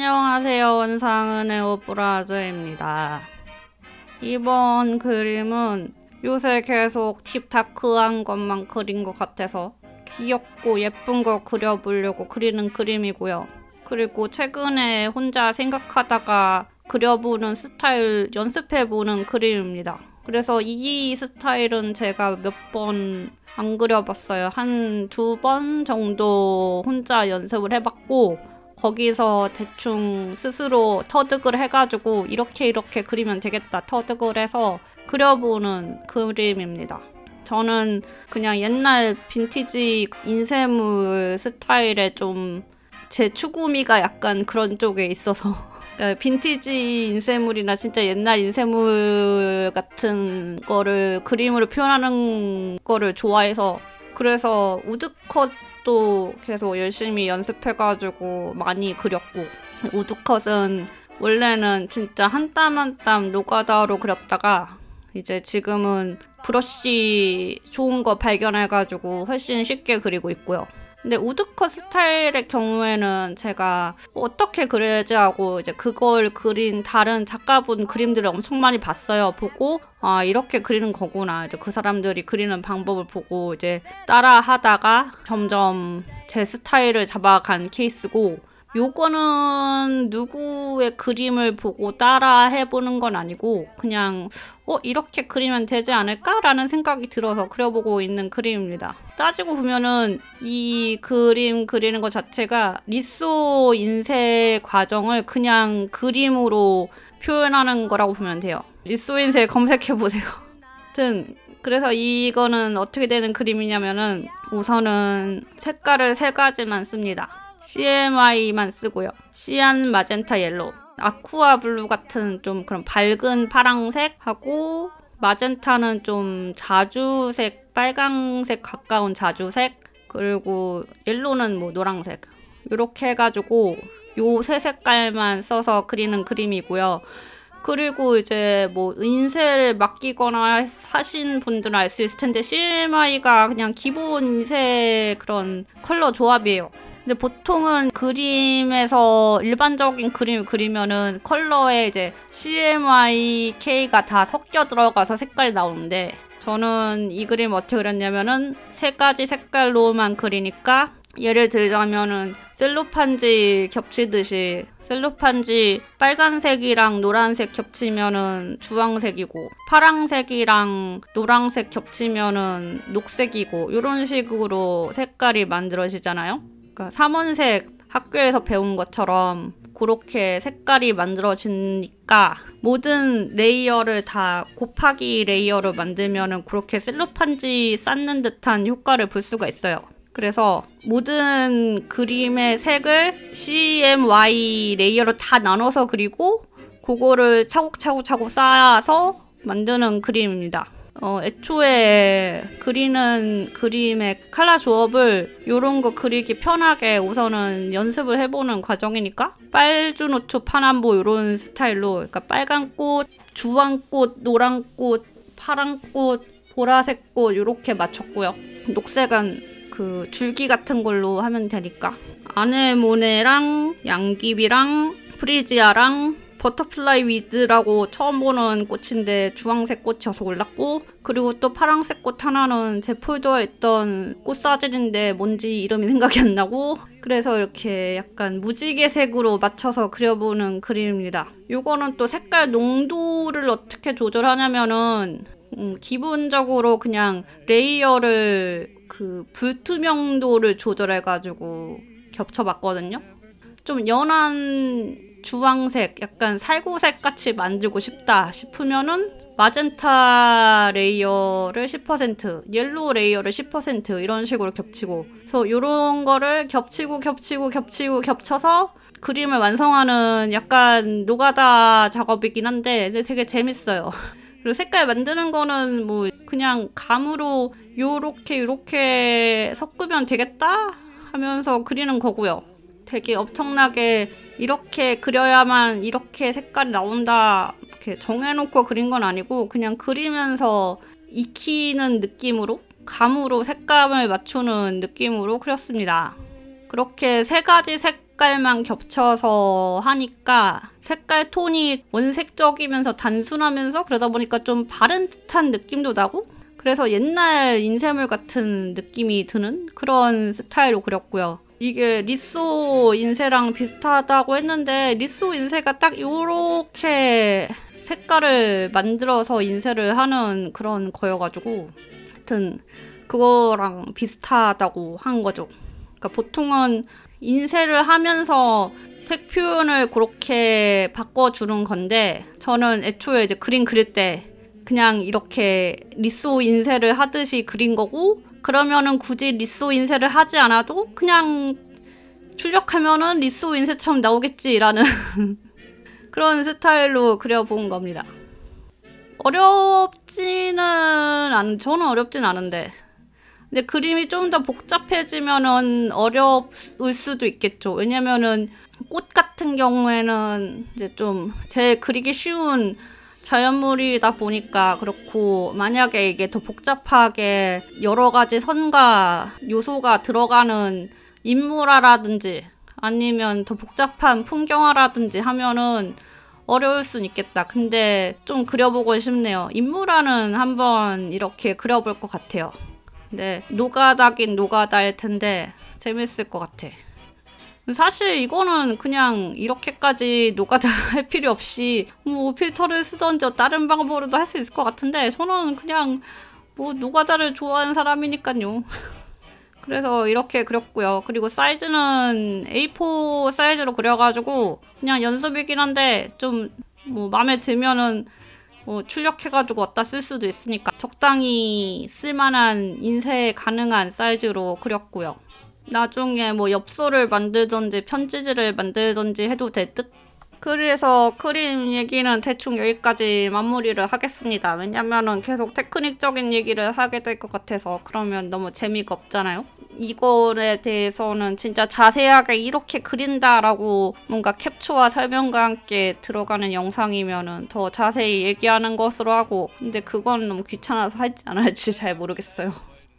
안녕하세요. 원상은의 오브라저입니다. 이번 그림은 요새 계속 딥다크한 것만 그린 것 같아서 귀엽고 예쁜 거 그려보려고 그리는 그림이고요. 그리고 최근에 혼자 생각하다가 그려보는 스타일 연습해보는 그림입니다. 그래서 이 스타일은 제가 몇 번 안 그려봤어요. 한 2번 정도 혼자 연습을 해봤고 거기서 대충 스스로 터득을 해가지고 이렇게 그리면 되겠다 터득을 해서 그려보는 그림입니다. 저는 그냥 옛날 빈티지 인쇄물 스타일에 좀 제 추구미가 약간 그런 쪽에 있어서 그러니까 빈티지 인쇄물이나 진짜 옛날 인쇄물 같은 거를 그림으로 표현하는 거를 좋아해서 그래서 우드컷도 계속 열심히 연습해가지고 많이 그렸고 우드컷은 원래는 진짜 한 땀 한 땀 노가다로 그렸다가 이제 지금은 브러쉬 좋은 거 발견해가지고 훨씬 쉽게 그리고 있고요. 근데 우드컷 스타일의 경우에는 제가 어떻게 그려야지 하고 이제 그걸 그린 다른 작가분 그림들을 엄청 많이 봤어요. 보고 아 이렇게 그리는 거구나. 이제 그 사람들이 그리는 방법을 보고 이제 따라 하다가 점점 제 스타일을 잡아간 케이스고 요거는 누구의 그림을 보고 따라 해보는 건 아니고 그냥 이렇게 그리면 되지 않을까? 라는 생각이 들어서 그려보고 있는 그림입니다. 따지고 보면은 이 그림 그리는 것 자체가 리소 인쇄 과정을 그냥 그림으로 표현하는 거라고 보면 돼요. 리소 인쇄 검색해보세요. 하여튼 그래서 이거는 어떻게 되는 그림이냐면은 우선은 색깔을 3가지만 씁니다. CMY만 쓰고요. 시안, 마젠타, 옐로우. 아쿠아 블루 같은 좀 그런 밝은 파랑색하고 마젠타는 좀 자주색, 빨강색 가까운 자주색 그리고 옐로우는 뭐 노랑색 이렇게 해가지고 요 3색깔만 써서 그리는 그림이고요. 그리고 이제 뭐 인쇄를 맡기거나 하신 분들은 알 수 있을 텐데 CMY가 그냥 기본 인쇄 그런 컬러 조합이에요. 근데 보통은 그림에서 일반적인 그림을 그리면은 컬러에 이제 CMYK가 다 섞여 들어가서 색깔이 나오는데 저는 이 그림 어떻게 그렸냐면은 3가지 색깔로만 그리니까 예를 들자면은 셀로판지 겹치듯이 셀로판지 빨간색이랑 노란색 겹치면은 주황색이고 파랑색이랑 노란색 겹치면은 녹색이고 이런 식으로 색깔이 만들어지잖아요. 그러니까 삼원색 학교에서 배운 것처럼 그렇게 색깔이 만들어지니까 모든 레이어를 다 곱하기 레이어로 만들면은 그렇게 셀로판지 쌓는 듯한 효과를 볼 수가 있어요. 그래서 모든 그림의 색을 CMY 레이어로 다 나눠서 그리고 그거를 차곡차곡 쌓아서 만드는 그림입니다. 애초에 그리는 그림의 컬러 조합을 요런 거 그리기 편하게 우선은 연습을 해보는 과정이니까 빨주노초 파남보 요런 스타일로 그러니까 빨간 꽃, 주황 꽃, 노란 꽃, 파란 꽃, 보라색 꽃 요렇게 맞췄고요. 녹색은 그 줄기 같은 걸로 하면 되니까 아네모네랑 양귀비랑 프리지아랑 버터플라이 위즈라고 처음 보는 꽃인데 주황색 꽃이어서 골랐고 그리고 또 파란색 꽃 하나는 제 폴더에 있던 꽃 사진인데 뭔지 이름이 생각이 안 나고 그래서 이렇게 약간 무지개색으로 맞춰서 그려보는 그림입니다. 요거는 또 색깔 농도를 어떻게 조절하냐면은 기본적으로 그냥 레이어를 그 불투명도를 조절해가지고 겹쳐봤거든요. 좀 연한 주황색, 약간 살구색 같이 만들고 싶다 싶으면은 마젠타 레이어를 10%, 옐로우 레이어를 10% 이런 식으로 겹치고 그래서 이런 거를 겹쳐서 그림을 완성하는 약간 노가다 작업이긴 한데 되게 재밌어요. 그리고 색깔 만드는 거는 뭐 그냥 감으로 요렇게 섞으면 되겠다 하면서 그리는 거고요. 되게 엄청나게 이렇게 그려야만 이렇게 색깔이 나온다 이렇게 정해놓고 그린 건 아니고 그냥 그리면서 익히는 느낌으로 감으로 색감을 맞추는 느낌으로 그렸습니다. 그렇게 3가지 색 색깔만 겹쳐서 하니까 색깔 톤이 원색적이면서 단순하면서 그러다 보니까 좀 바른 듯한 느낌도 나고 그래서 옛날 인쇄물 같은 느낌이 드는 그런 스타일로 그렸고요. 이게 리쏘 인쇄랑 비슷하다고 했는데 리쏘 인쇄가 딱 요렇게 색깔을 만들어서 인쇄를 하는 그런 거여가지고 하여튼 그거랑 비슷하다고 한 거죠. 그러니까 보통은 인쇄를 하면서 색 표현을 그렇게 바꿔주는 건데 저는 애초에 이제 그림 그릴 때 그냥 이렇게 리쏘 인쇄를 하듯이 그린 거고 그러면은 굳이 리쏘 인쇄를 하지 않아도 그냥 출력하면은 리쏘 인쇄처럼 나오겠지라는 그런 스타일로 그려본 겁니다. 저는 어렵진 않은데 근데 그림이 좀 더 복잡해지면은 어려울 수도 있겠죠. 왜냐면은 꽃 같은 경우에는 이제 좀 제일 그리기 쉬운 자연물이다 보니까 그렇고 만약에 이게 더 복잡하게 여러 가지 선과 요소가 들어가는 인물화라든지 아니면 더 복잡한 풍경화라든지 하면은 어려울 순 있겠다. 근데 좀 그려보고 싶네요. 인물화는 한번 이렇게 그려볼 것 같아요. 네, 노가다긴 노가다일 텐데 재밌을 것 같아. 사실 이거는 그냥 이렇게까지 노가다 할 필요 없이 뭐 필터를 쓰던지 다른 방법으로도 할 수 있을 것 같은데 저는 그냥 뭐 노가다를 좋아하는 사람이니까요. 그래서 이렇게 그렸고요. 그리고 사이즈는 A4 사이즈로 그려가지고 그냥 연습이긴 한데 좀 뭐 마음에 들면은 뭐 출력해가지고 어디다 쓸 수도 있으니까 적당히 쓸만한 인쇄 가능한 사이즈로 그렸고요. 나중에 뭐 엽서를 만들던지 편지지를 만들던지 해도 될 듯? 그래서 그림 얘기는 대충 여기까지 마무리를 하겠습니다. 왜냐면은 계속 테크닉적인 얘기를 하게 될 것 같아서 그러면 너무 재미가 없잖아요. 이거에 대해서는 진짜 자세하게 이렇게 그린다라고 뭔가 캡처와 설명과 함께 들어가는 영상이면은 더 자세히 얘기하는 것으로 하고 근데 그건 너무 귀찮아서 할지 안 할지 잘 모르겠어요.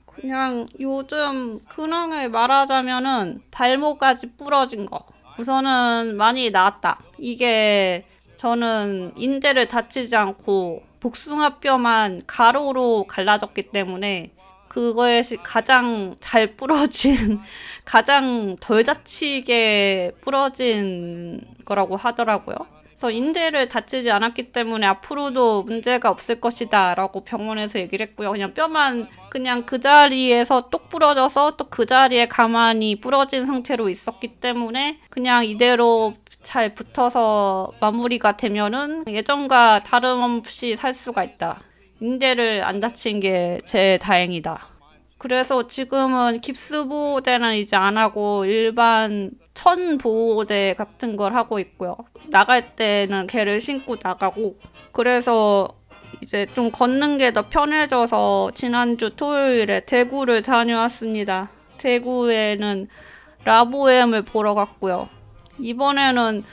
그냥 요즘 근황을 말하자면은 발모까지 부러진 거 우선은 많이 나았다. 이게 저는 인대를 다치지 않고 복숭아뼈만 가로로 갈라졌기 때문에 그거에 가장 잘 부러진 가장 덜 다치게 부러진 거라고 하더라고요. 그래서 인대를 다치지 않았기 때문에 앞으로도 문제가 없을 것이다 라고 병원에서 얘기를 했고요. 그냥 뼈만 그냥 그 자리에서 똑 부러져서 또 그 자리에 가만히 부러진 상태로 있었기 때문에 그냥 이대로 잘 붙어서 마무리가 되면은 예전과 다름없이 살 수가 있다. 인대를 안 다친 게 제일 다행이다. 그래서 지금은 깁스보호대는 이제 안 하고 일반 천 보호대 같은 걸 하고 있고요. 나갈 때는 걔를 신고 나가고 그래서 이제 좀 걷는 게 더 편해져서 지난주 토요일에 대구를 다녀왔습니다. 대구에는 라보엠을 보러 갔고요. 이번에는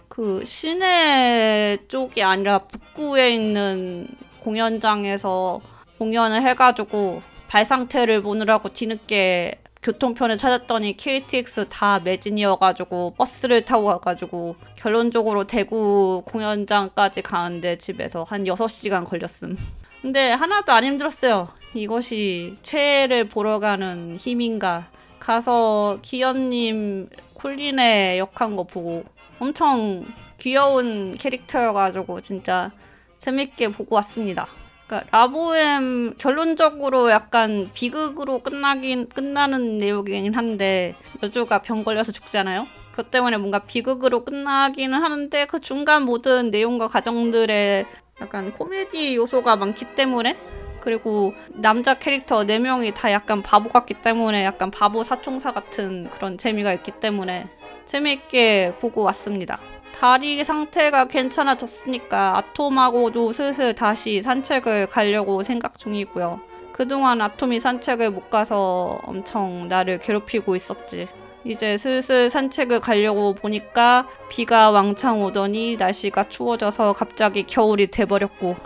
그 시내 쪽이 아니라 북구에 있는 공연장에서 공연을 해가지고 발 상태를 보느라고 뒤늦게 교통편을 찾았더니 KTX 다 매진이어가지고 버스를 타고 가가지고 결론적으로 대구 공연장까지 가는데 집에서 한 6시간 걸렸음. 근데 하나도 안 힘들었어요. 이것이 최애를 보러 가는 힘인가. 가서 기현님 콜린의 역한 거 보고 엄청 귀여운 캐릭터여가지고 진짜 재밌게 보고 왔습니다. 그러니까 라보엠 결론적으로 약간 비극으로 끝나는 내용이긴 한데 여주가 병 걸려서 죽잖아요. 그것 때문에 뭔가 비극으로 끝나기는 하는데 그 중간 모든 내용과 과정들에 약간 코미디 요소가 많기 때문에 그리고 남자 캐릭터 4명이 다 약간 바보 같기 때문에 약간 바보 사총사 같은 그런 재미가 있기 때문에 재미있게 보고 왔습니다. 다리 상태가 괜찮아졌으니까 아톰하고도 슬슬 다시 산책을 가려고 생각 중이고요. 그동안 아톰이 산책을 못 가서 엄청 나를 괴롭히고 있었지. 이제 슬슬 산책을 가려고 보니까 비가 왕창 오더니 날씨가 추워져서 갑자기 겨울이 돼버렸고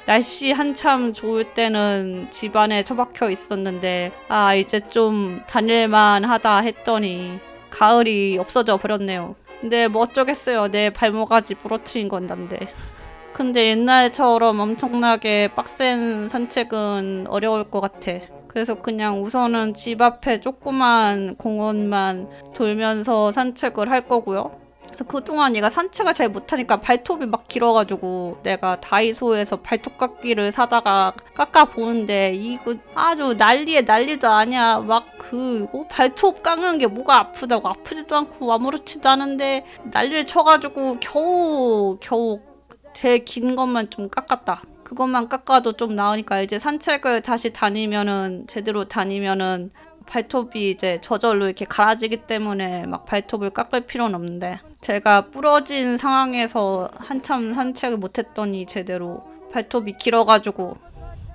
날씨 한참 좋을 때는 집안에 처박혀 있었는데 아 이제 좀 다닐만 하다 했더니 가을이 없어져 버렸네요. 근데 뭐 어쩌겠어요. 내 발목까지 부러뜨린 건 난데. 근데 옛날처럼 엄청나게 빡센 산책은 어려울 것 같아. 그래서 그냥 우선은 집 앞에 조그만 공원만 돌면서 산책을 할 거고요. 그래서 그동안 얘가 산책을 잘 못하니까 발톱이 막 길어가지고 내가 다이소에서 발톱 깎기를 사다가 깎아보는데 이거 아주 난리에 난리도 아니야. 막 발톱 깎는 게 뭐가 아프다고. 아프지도 않고 아무렇지도 않은데 난리를 쳐가지고 겨우 제일 긴 것만 좀 깎았다. 그것만 깎아도 좀 나으니까 이제 산책을 다시 제대로 다니면은 발톱이 이제 저절로 이렇게 갈아지기 때문에 막 발톱을 깎을 필요는 없는데, 제가 부러진 상황에서 한참 산책을 못했더니 제대로 발톱이 길어가지고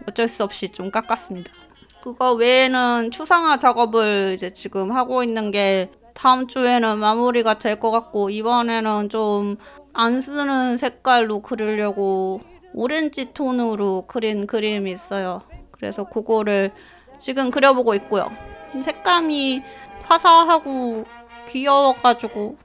어쩔 수 없이 좀 깎았습니다. 그거 외에는 추상화 작업을 이제 지금 하고 있는 게 다음 주에는 마무리가 될 것 같고, 이번에는 좀 안 쓰는 색깔로 그리려고 오렌지 톤으로 그린 그림이 있어요. 그래서 그거를 지금 그려보고 있고요. 색감이 화사하고 귀여워가지고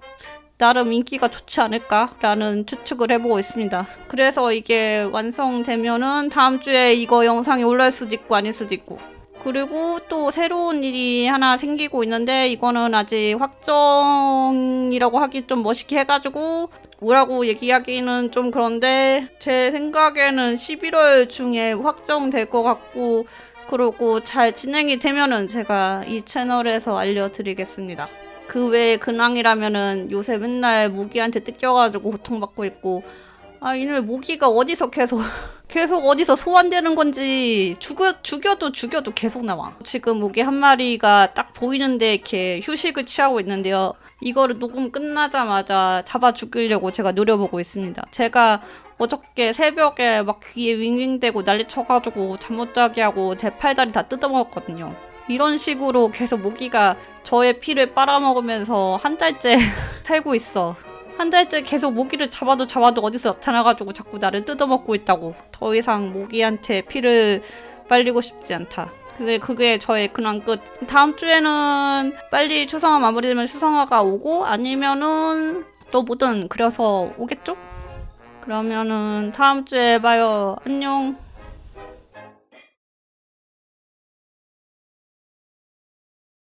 나름 인기가 좋지 않을까라는 추측을 해보고 있습니다. 그래서 이게 완성되면은 다음 주에 이거 영상이 올라올 수도 있고 아닐 수도 있고. 그리고 또 새로운 일이 하나 생기고 있는데, 이거는 아직 확정이라고 하기 좀 멋있게 해가지고 뭐라고 얘기하기는 좀 그런데, 제 생각에는 11월 중에 확정될 것 같고, 그리고 잘 진행이 되면은 제가 이 채널에서 알려드리겠습니다. 그 외에 근황이라면은 요새 맨날 모기한테 뜯겨가지고 고통받고 있고, 이놈의 모기가 어디서 계속 어디서 소환되는 건지 죽여도 계속 나와. 지금 모기 한 마리가 딱 보이는데 이렇게 휴식을 취하고 있는데요. 이거를 녹음 끝나자마자 잡아 죽이려고 제가 노려보고 있습니다. 제가 어저께 새벽에 막 귀에 윙윙대고 난리 쳐가지고 잠 못 자게 하고 제 팔다리 다 뜯어먹었거든요. 이런 식으로 계속 모기가 저의 피를 빨아먹으면서 한 달째 살고 있어. 한 달째 계속 모기를 잡아도 어디서 나타나가지고 자꾸 나를 뜯어먹고 있다고. 더 이상 모기한테 피를 빨리고 싶지 않다. 근데 그게 저의 근황 끝. 다음 주에는 빨리 추상화 마무리되면 추상화가 오고, 아니면은 또 뭐든 그려서 오겠죠? 그러면은 다음 주에 봐요. 안녕.